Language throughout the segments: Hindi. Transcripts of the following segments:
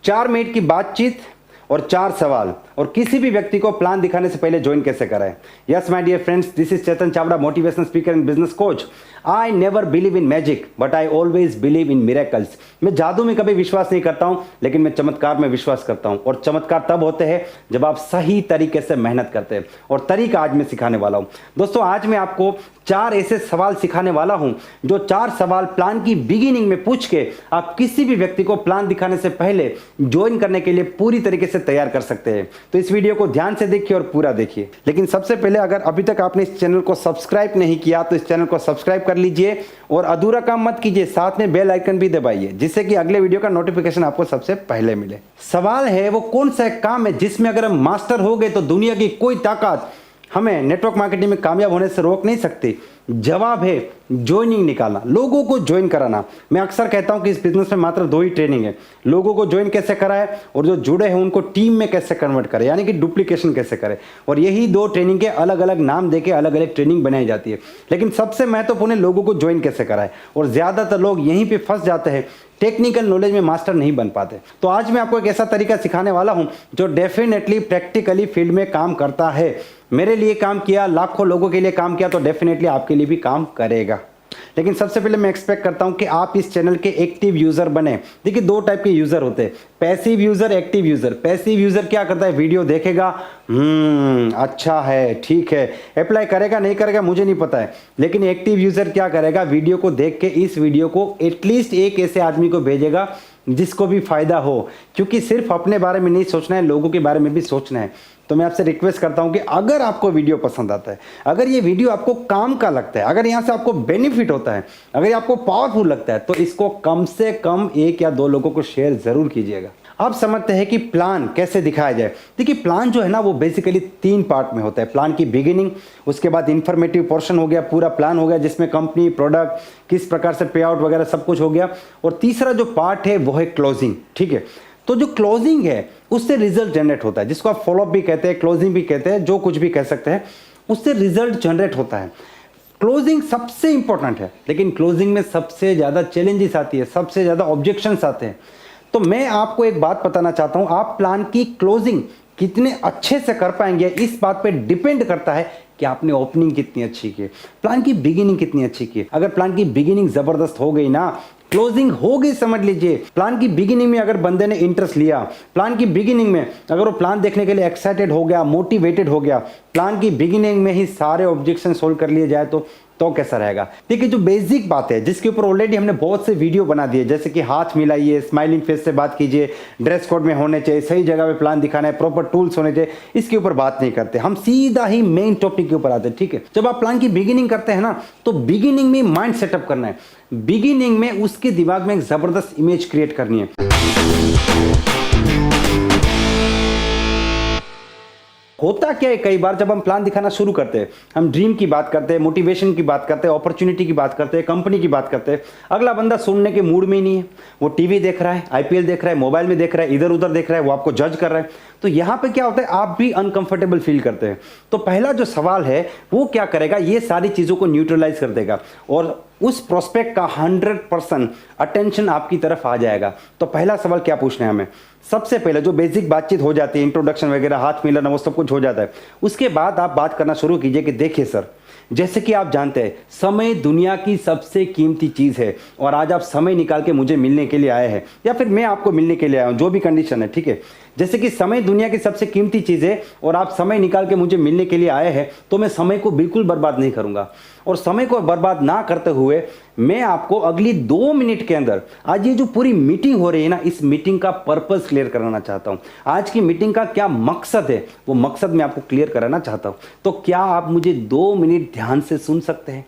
4 मिनट की बातचीत और 4 सवाल और किसी भी व्यक्ति को प्लान दिखाने से पहले ज्वाइन कैसे कराएं। Yes my dear friends, this is Chetan Chawda, motivational speaker and business coach. I never believe in magic but I always believe in miracles. मैं जादू में कभी विश्वास नहीं करता हूं, लेकिन मैं चमत्कार में विश्वास करता हूं। और चमत्कार तब होते हैं जब आप सही तरीके से मेहनत करते हैं, और तरीका आज मैं सिखाने वाला हूं। दोस्तों, आज मैं आपको 4 ऐसे सवाल सिखाने वाला हूं, जो 4 सवाल प्लान की बिगिनिंग में पूछ के आप किसी भी व्यक्ति को प्लान दिखाने से पहले ज्वाइन करने के लिए पूरी तरीके से तैयार कर सकते हैं। तो इस वीडियो को ध्यान से देखिए और पूरा देखिए। लेकिन सबसे पहले, अगर अभी तक आपने इस चैनल को सब्सक्राइब नहीं किया तो इस चैनल को सब्सक्राइब कर लीजिए और अधूरा काम मत कीजिए, साथ में बेल आइकन भी दबाइए, जिससे कि अगले वीडियो का नोटिफिकेशन आपको सबसे पहले मिले। सवाल है, वो कौन सा काम है जिसमें अगर हम मास्टर हो गए तो दुनिया की कोई ताकत हमें नेटवर्क मार्केटिंग में कामयाब होने से रोक नहीं सकती। जवाब है ज्वाइनिंग निकालना, लोगों को ज्वाइन कराना। मैं अक्सर कहता हूं कि इस बिजनेस में मात्र 2 ही ट्रेनिंग है, लोगों को ज्वाइन कैसे कराए और जो जुड़े हैं उनको टीम में कैसे कन्वर्ट करें, यानी कि डुप्लीकेशन कैसे करें। और यही 2 ट्रेनिंग के अलग अलग नाम देके अलग अलग ट्रेनिंग बनाई जाती है। लेकिन सबसे महत्वपूर्ण है लोगों को ज्वाइन कैसे कराए, और ज्यादातर लोग यहीं पे फंस जाते हैं, टेक्निकल नॉलेज में मास्टर नहीं बन पाते। तो आज मैं आपको एक ऐसा तरीका सिखाने वाला हूं जो डेफिनेटली प्रैक्टिकली फील्ड में काम करता है। मेरे लिए काम किया, लाखों लोगों के लिए काम किया, तो डेफिनेटली आपके लिए भी काम करेगा। लेकिन सबसे पहले मैं एक्सपेक्ट करता हूं कि आप इस चैनल के एक्टिव यूजर बने। देखिए, 2 टाइप के यूजर होते हैं, passive user, active user. Passive user क्या करता है, वीडियो देखेगा, अच्छा है, ठीक है, अप्लाई करेगा नहीं करेगा मुझे नहीं पता है। लेकिन एक्टिव यूजर क्या करेगा, वीडियो को देख के इस वीडियो को एटलीस्ट एक ऐसे आदमी को भेजेगा जिसको भी फायदा हो, क्योंकि सिर्फ अपने बारे में नहीं सोचना है, लोगों के बारे में भी सोचना है। तो मैं आपसे रिक्वेस्ट करता हूं कि अगर आपको वीडियो पसंद आता है, अगर ये वीडियो आपको काम का लगता है, अगर यहां से आपको बेनिफिट होता है, अगर ये आपको पावरफुल लगता है, तो इसको कम से कम 1 या 2 लोगों को शेयर जरूर कीजिएगा। अब समझते हैं कि प्लान कैसे दिखाया जाए। देखिए, प्लान जो है ना, वो बेसिकली 3 पार्ट में होता है। प्लान की बिगिनिंग, उसके बाद इंफॉर्मेटिव पोर्शन हो गया, पूरा प्लान हो गया जिसमें कंपनी, प्रोडक्ट, किस प्रकार से पे आउट वगैरह सब कुछ हो गया। और तीसरा जो पार्ट है वो है क्लोजिंग। ठीक है, तो जो क्लोजिंग है उससे रिजल्ट जनरेट होता है, जिसको आप फॉलोअप भी कहते हैं, क्लोजिंग भी कहते हैं, जो कुछ भी कह सकते हैं, उससे रिजल्ट जनरेट होता है। क्लोजिंग सबसे इंपॉर्टेंट है, लेकिन क्लोजिंग में सबसे ज्यादा चैलेंजेस आती है, सबसे ज्यादा ऑब्जेक्शंस आते हैं। तो मैं आपको एक बात बताना चाहता हूं, आप प्लान की क्लोजिंग कितने अच्छे से कर पाएंगे इस बात पे डिपेंड करता है कि आपने ओपनिंग कितनी अच्छी की, प्लान की बिगिनिंग कितनी अच्छी की। अगर प्लान की बिगिनिंग जबरदस्त हो गई ना, क्लोजिंग हो गई, समझ लीजिए। प्लान की बिगिनिंग में अगर बंदे ने इंटरेस्ट लिया, प्लान की बिगिनिंग में अगर वो प्लान देखने के लिए एक्साइटेड हो गया, मोटिवेटेड हो गया, प्लान की बिगिनिंग में ही सारे ऑब्जेक्शन सोल्व कर लिए जाए तो कैसा रहेगा। देखिए, जो बेसिक बात है जिसके ऊपर ऑलरेडी हमने बहुत से वीडियो बना दिए, जैसे कि हाथ मिलाइए, स्माइलिंग फेस से बात कीजिए, ड्रेस कोड में होने चाहिए, सही जगह पे प्लान दिखाना है, प्रॉपर टूल्स होने चाहिए, इसके ऊपर बात नहीं करते, हम सीधा ही मेन टॉपिक के ऊपर आते हैं। ठीक है, जब आप प्लान की बिगिनिंग करते हैं ना, तो बिगिनिंग में माइंड सेटअप करना है, बिगिनिंग में उसके दिमाग में एक जबरदस्त इमेज क्रिएट करनी है। होता क्या है, कई बार जब हम प्लान दिखाना शुरू करते हैं, हम ड्रीम की बात करते हैं, मोटिवेशन की बात करते हैं, अपॉर्चुनिटी की बात करते हैं, कंपनी की बात करते हैं, अगला बंदा सुनने के मूड में ही नहीं है। वो टीवी देख रहा है, आईपीएल देख रहा है, मोबाइल में देख रहा है, इधर उधर देख रहा है, वो आपको जज कर रहा है। तो यहां पे क्या होता है, आप भी अनकंफर्टेबल फील करते हैं। तो पहला जो सवाल है वो क्या करेगा, ये सारी चीजों को न्यूट्रलाइज कर देगा और उस प्रोस्पेक्ट का 100% अटेंशन आपकी तरफ आ जाएगा। तो पहला सवाल क्या पूछना है हमें, सबसे पहले जो बेसिक बातचीत हो जाती है, इंट्रोडक्शन वगैरह, हाथ मिलाना, वो सब कुछ हो जाता है। उसके बाद आप बात करना शुरू कीजिए कि देखिए सर, जैसे कि आप जानते हैं समय दुनिया की सबसे कीमती चीज है, और आज आप समय निकाल के मुझे मिलने के लिए आए हैं, या फिर मैं आपको मिलने के लिए आया हूं, जो भी कंडीशन है। ठीक है, जैसे कि समय दुनिया की सबसे कीमती चीज है और आप समय निकाल के मुझे मिलने के लिए आए हैं, तो मैं समय को बिल्कुल बर्बाद नहीं करूंगा। और समय को बर्बाद ना करते हुए मैं आपको अगली 2 मिनट के अंदर आज ये जो पूरी मीटिंग हो रही है ना, इस मीटिंग का पर्पस क्लियर कराना चाहता हूं। आज की मीटिंग का क्या मकसद है, वो मकसद मैं आपको क्लियर कराना चाहता हूं। तो क्या आप मुझे 2 मिनट ध्यान से सुन सकते हैं?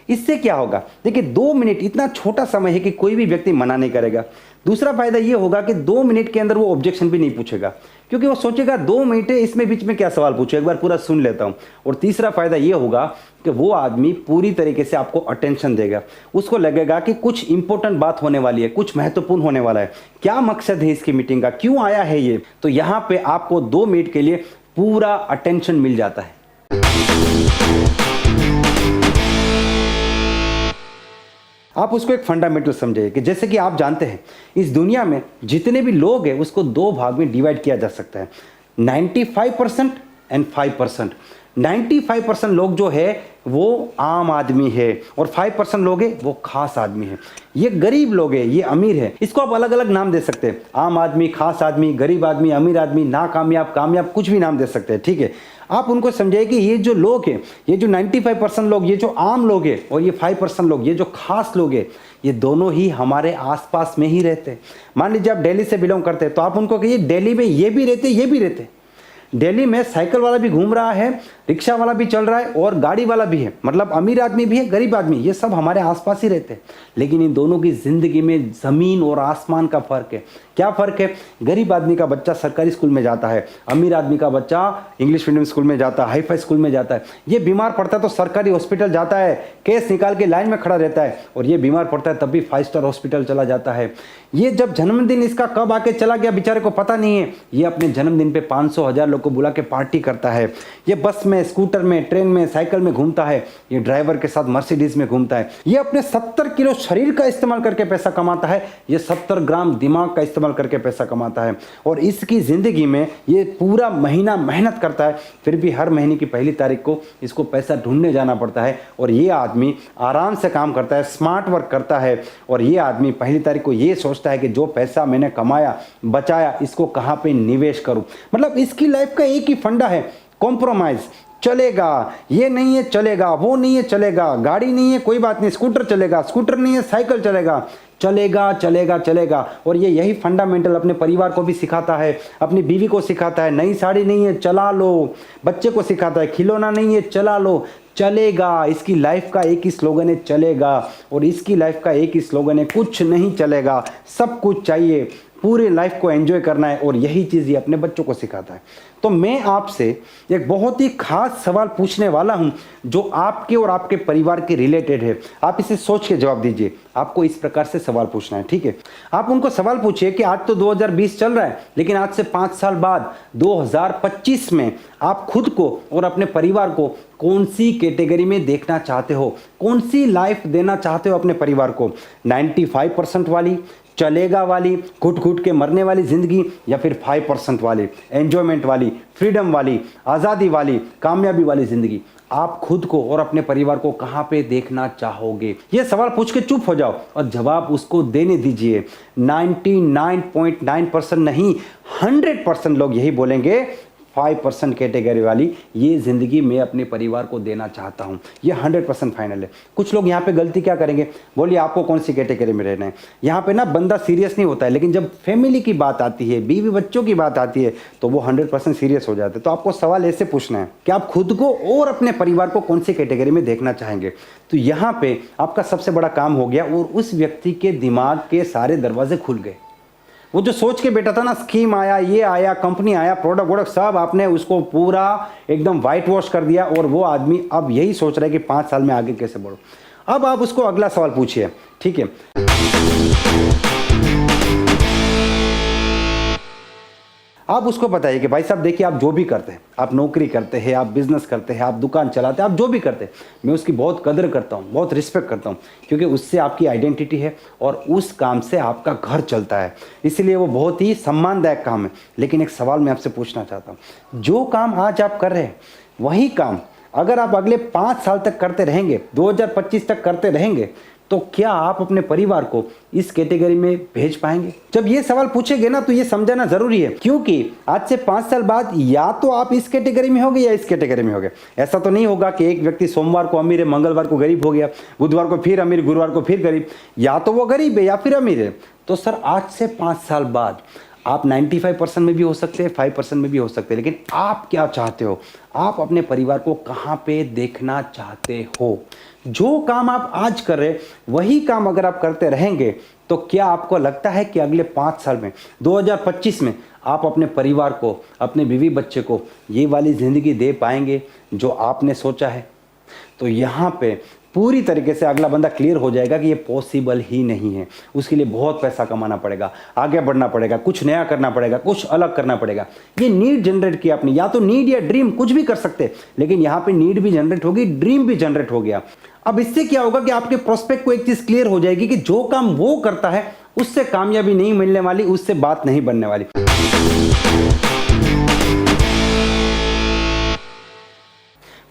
इससे क्या होगा, देखिए 2 मिनट इतना छोटा समय है कि कोई भी व्यक्ति मना नहीं करेगा। दूसरा फायदा ये होगा कि 2 मिनट के अंदर वो ऑब्जेक्शन भी नहीं पूछेगा, क्योंकि वो सोचेगा 2 मिनट है, इसमें बीच में क्या सवाल पूछे, एक बार पूरा सुन लेता हूं। और तीसरा फायदा ये होगा कि वो आदमी पूरी तरीके से आपको अटेंशन देगा, उसको लगेगा कि कुछ इंपॉर्टेंट बात होने वाली है, कुछ महत्वपूर्ण होने वाला है, क्या मकसद है इसकी मीटिंग का, क्यों आया है ये। तो यहां पे आपको 2 मिनट के लिए पूरा अटेंशन मिल जाता है। आप उसको एक फंडामेंटल समझिए कि जैसे कि आप जानते हैं इस दुनिया में जितने भी लोग हैं उसको दो भाग में डिवाइड किया जा सकता है, 95% एंड 5%। 95% लोग जो है वो आम आदमी है और 5% लोग हैं वो खास आदमी है। ये गरीब लोग हैं, ये अमीर है। इसको आप अलग अलग नाम दे सकते हैं, आम आदमी, खास आदमी, गरीब आदमी, अमीर आदमी, नाकामयाब, कामयाब, कुछ भी नाम दे सकते हैं, ठीक है। आप उनको समझिए कि ये जो लोग हैं, ये जो 95% लोग, ये जो आम लोग हैं और ये 5% लोग, ये जो खास लोग हैं, ये दोनों ही हमारे आसपास में ही रहते हैं। मान लीजिए आप दिल्ली से बिलोंग करते हैं तो आप उनको कहिए दिल्ली में ये भी रहते, ये भी रहते। दिल्ली में साइकिल वाला भी घूम रहा है, रिक्शा वाला भी चल रहा है और गाड़ी वाला भी है, मतलब अमीर आदमी भी है, गरीब आदमी, ये सब हमारे आसपास ही रहते हैं। लेकिन इन दोनों की जिंदगी में जमीन और आसमान का फर्क है। क्या फर्क है? गरीब आदमी का बच्चा सरकारी स्कूल में जाता है, अमीर आदमी का बच्चा इंग्लिश मीडियम स्कूल में जाता है, हाई फाई स्कूल में जाता है। ये बीमार पड़ता है तो सरकारी हॉस्पिटल जाता है, केस निकाल के लाइन में खड़ा रहता है, और ये बीमार पड़ता है तब भी 5 स्टार हॉस्पिटल चला जाता है। ये जब जन्मदिन इसका कब आके चला गया बेचारे को पता नहीं है। ये अपने जन्मदिन पे 500,000 लोग को बुला के पार्टी करता है। ये बस में, स्कूटर में, ट्रेन में, साइकिल में घूमता है। ये ड्राइवर के साथ मर्सिडीज में घूमता है। ये अपने 70 किलो शरीर का इस्तेमाल करके पैसा कमाता है। ये 70 ग्राम दिमाग का इस्तेमाल करके पैसा कमाता है। और इसकी जिंदगी में ये पूरा महीना मेहनत करता है, फिर भी हर महीने की पहली तारीख को इसको पैसा ढूंढने जाना पड़ता है। और ये आदमी आराम से काम करता है, स्मार्ट वर्क करता है। और ये आदमी पहली तारीख को ये सोचता है कि जो पैसा मैंने कमाया, बचाया, इसको कहाँ पे निवेश करूं। मतलब इसकी लाइफ का एक ही फंडा है, कॉम्प्रोमाइज। चलेगा, ये नहीं है चलेगा, वो नहीं है चलेगा, गाड़ी नहीं है कोई बात नहीं, स्कूटर चलेगा, स्कूटर नहीं है साइकिल चलेगा, चलेगा चलेगा चलेगा। और ये यही फंडामेंटल अपने परिवार को भी सिखाता है, अपनी बीवी को सिखाता है। नई साड़ी नहीं है, चला लो। बच्चे को सिखाता है, खिलौना नहीं है, चला लो, चलेगा। इसकी लाइफ का एक ही स्लोगन है, चलेगा। और इसकी लाइफ का एक ही स्लोगन है, कुछ नहीं चलेगा, सब कुछ चाहिए, पूरे लाइफ को एंजॉय करना है। और यही चीज़ ये अपने बच्चों को सिखाता है। तो मैं आपसे एक बहुत ही खास सवाल पूछने वाला हूं जो आपके और आपके परिवार के रिलेटेड है। आप इसे सोच के जवाब दीजिए। आपको इस प्रकार से सवाल पूछना है, ठीक है। आप उनको सवाल पूछिए कि आज तो 2020 चल रहा है, लेकिन आज से 5 साल बाद 2025 में आप खुद को और अपने परिवार को कौन सी कैटेगरी में देखना चाहते हो, कौन सी लाइफ देना चाहते हो अपने परिवार को? 95% वाली, चलेगा वाली, घुट घुट के मरने वाली जिंदगी, या फिर 5% वाली, एंजॉयमेंट वाली, फ्रीडम वाली, आज़ादी वाली, कामयाबी वाली जिंदगी? आप खुद को और अपने परिवार को कहाँ पे देखना चाहोगे? ये सवाल पूछ के चुप हो जाओ और जवाब उसको देने दीजिए। 99.9% नहीं, 100% लोग यही बोलेंगे, 5% कैटेगरी वाली ये ज़िंदगी मैं अपने परिवार को देना चाहता हूँ। ये 100% फाइनल है। कुछ लोग यहाँ पे गलती क्या करेंगे, बोलिए आपको कौन सी कैटेगरी में रहना है? यहाँ पे ना बंदा सीरियस नहीं होता है, लेकिन जब फैमिली की बात आती है, बीवी बच्चों की बात आती है, तो वो 100% सीरियस हो जाते हैं। तो आपको सवाल ऐसे पूछना है कि आप खुद को और अपने परिवार को कौन सी कैटेगरी में देखना चाहेंगे। तो यहाँ पे आपका सबसे बड़ा काम हो गया और उस व्यक्ति के दिमाग के सारे दरवाजे खुल गए। वो जो सोच के बैठा था ना, स्कीम आया, ये आया, कंपनी आया, प्रोडक्ट वोडक्ट सब आपने उसको पूरा एकदम वाइट वॉश कर दिया। और वो आदमी अब यही सोच रहा है कि 5 साल में आगे कैसे बढ़ो। अब आप उसको अगला सवाल पूछिए, ठीक है। आप उसको बताइए कि भाई साहब देखिए, आप जो भी करते हैं, आप नौकरी करते हैं, आप बिजनेस करते हैं, आप दुकान चलाते हैं, आप जो भी करते हैं, मैं उसकी बहुत कदर करता हूँ, बहुत रिस्पेक्ट करता हूँ, क्योंकि उससे आपकी आइडेंटिटी है और उस काम से आपका घर चलता है, इसलिए वो बहुत ही सम्मानदायक काम है। लेकिन एक सवाल मैं आपसे पूछना चाहता हूँ, जो काम आज आप कर रहे हैं वही काम अगर आप अगले 5 साल तक करते रहेंगे, 2025 तक करते रहेंगे, तो क्या आप अपने परिवार को इस कैटेगरी में भेज पाएंगे? जब ये सवाल पूछेंगे ना, तो ये समझाना जरूरी है, क्योंकि आज से 5 साल बाद या तो आप इस कैटेगरी में होगे या इस कैटेगरी में होगे। ऐसा तो नहीं होगा कि एक व्यक्ति सोमवार को अमीर है, मंगलवार को गरीब हो गया, बुधवार को फिर अमीर, गुरुवार को फिर गरीब। या तो वो गरीब है या फिर अमीर है। तो सर, आज से 5 साल बाद आप 95% में भी हो सकते हैं, 5% में भी हो सकते हैं, लेकिन आप क्या चाहते हो? आप अपने परिवार को कहाँ पे देखना चाहते हो? जो काम आप आज कर रहे हैं वही काम अगर आप करते रहेंगे, तो क्या आपको लगता है कि अगले 5 साल में, 2025 में, आप अपने परिवार को, अपने बीवी बच्चे को ये वाली ज़िंदगी दे पाएंगे जो आपने सोचा है? तो यहाँ पे पूरी तरीके से अगला बंदा क्लियर हो जाएगा कि ये पॉसिबल ही नहीं है। उसके लिए बहुत पैसा कमाना पड़ेगा, आगे बढ़ना पड़ेगा, कुछ नया करना पड़ेगा, कुछ अलग करना पड़ेगा। ये नीड जनरेट किया आपने, या तो नीड या ड्रीम कुछ भी कर सकते, लेकिन यहाँ पे नीड भी जनरेट होगी, ड्रीम भी जनरेट हो गया। अब इससे क्या होगा कि आपके प्रोस्पेक्ट को एक चीज क्लियर हो जाएगी कि जो काम वो करता है उससे कामयाबी नहीं मिलने वाली, उससे बात नहीं बनने वाली।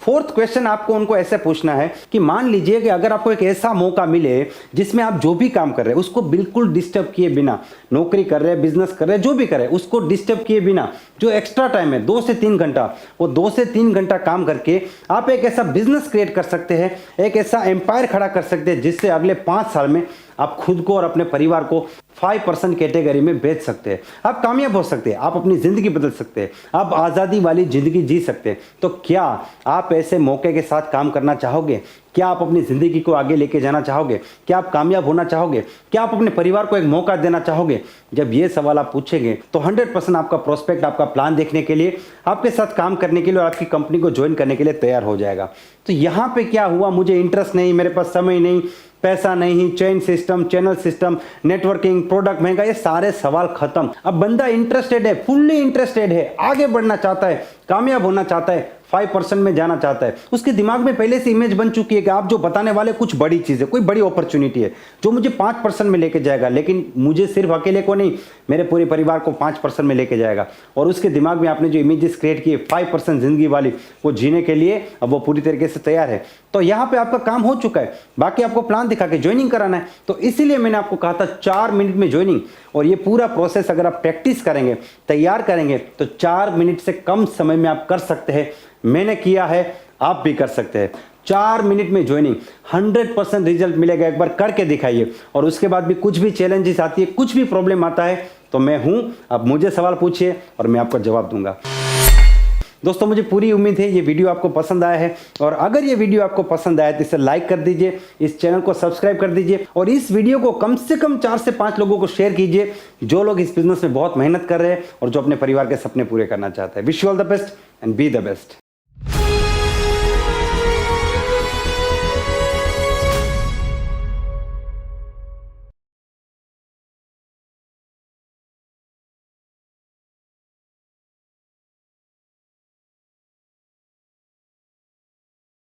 फोर्थ क्वेश्चन आपको उनको ऐसे पूछना है कि मान लीजिए कि अगर आपको एक ऐसा मौका मिले जिसमें आप जो भी काम कर रहे हैं उसको बिल्कुल डिस्टर्ब किए बिना, नौकरी कर रहे हैं, बिजनेस कर रहे हैं, जो भी कर रहे हैं उसको डिस्टर्ब किए बिना, जो एक्स्ट्रा टाइम है 2 से 3 घंटा, वो 2 से 3 घंटा काम करके आप एक ऐसा बिजनेस क्रिएट कर सकते हैं, एक ऐसा एम्पायर खड़ा कर सकते हैं जिससे अगले 5 साल में आप खुद को और अपने परिवार को 5% कैटेगरी में बेच सकते हैं। आप कामयाब हो सकते हैं, आप अपनी जिंदगी बदल सकते हैं, आप आज़ादी वाली जिंदगी जी सकते हैं। तो क्या आप ऐसे मौके के साथ काम करना चाहोगे? क्या आप अपनी जिंदगी को आगे लेके जाना चाहोगे? क्या आप कामयाब होना चाहोगे? क्या आप अपने परिवार को एक मौका देना चाहोगे? जब ये सवाल आप पूछेंगे तो 100% आपका प्रोस्पेक्ट आपका प्लान देखने के लिए, आपके साथ काम करने के लिए और आपकी कंपनी को ज्वाइन करने के लिए तैयार हो जाएगा। तो यहाँ पे क्या हुआ, मुझे इंटरेस्ट नहीं, मेरे पास समय नहीं, पैसा नहीं, chain system, channel system, networking, product महंगा, ये सारे सवाल खत्म। अब बंदा इंटरेस्टेड है, फुल्ली इंटरेस्टेड है, आगे बढ़ना चाहता है, कामयाब होना चाहता है, 5% में जाना चाहता है। उसके दिमाग में पहले से इमेज बन चुकी है कि आप जो बताने वाले कुछ बड़ी चीज़ है, कोई बड़ी अपॉर्चुनिटी है जो मुझे 5% में लेके जाएगा, लेकिन मुझे सिर्फ अकेले को नहीं, मेरे पूरे परिवार को 5% में लेके जाएगा। और उसके दिमाग में आपने जो इमेजेस क्रिएट किए 5% जिंदगी वाली, वो जीने के लिए अब वो पूरी तरीके से तैयार है। तो यहाँ पे आपका काम हो चुका है, बाकी आपको प्लान दिखा के ज्वाइनिंग कराना है। तो इसीलिए मैंने आपको कहा था 4 मिनट में ज्वाइनिंग, और ये पूरा प्रोसेस अगर आप प्रैक्टिस करेंगे, तैयार करेंगे, तो 4 मिनट से कम समय में आप कर सकते हैं। मैंने किया है, आप भी कर सकते हैं। 4 मिनट में ज्वाइनिंग, 100% रिजल्ट मिलेगा। एक बार करके दिखाइए। और उसके बाद भी कुछ भी चैलेंजेस आती है, कुछ भी प्रॉब्लम आता है, तो मैं हूं, आप मुझे सवाल पूछिए और मैं आपको जवाब दूंगा। दोस्तों, मुझे पूरी उम्मीद है ये वीडियो आपको पसंद आया है, और अगर ये वीडियो आपको पसंद आया तो इसे लाइक कर दीजिए, इस चैनल को सब्सक्राइब कर दीजिए, और इस वीडियो को कम से कम 4 से 5 लोगों को शेयर कीजिए जो लोग इस बिजनेस में बहुत मेहनत कर रहे हैं और जो अपने परिवार के सपने पूरे करना चाहते हैं। Wish you all the best and be the best.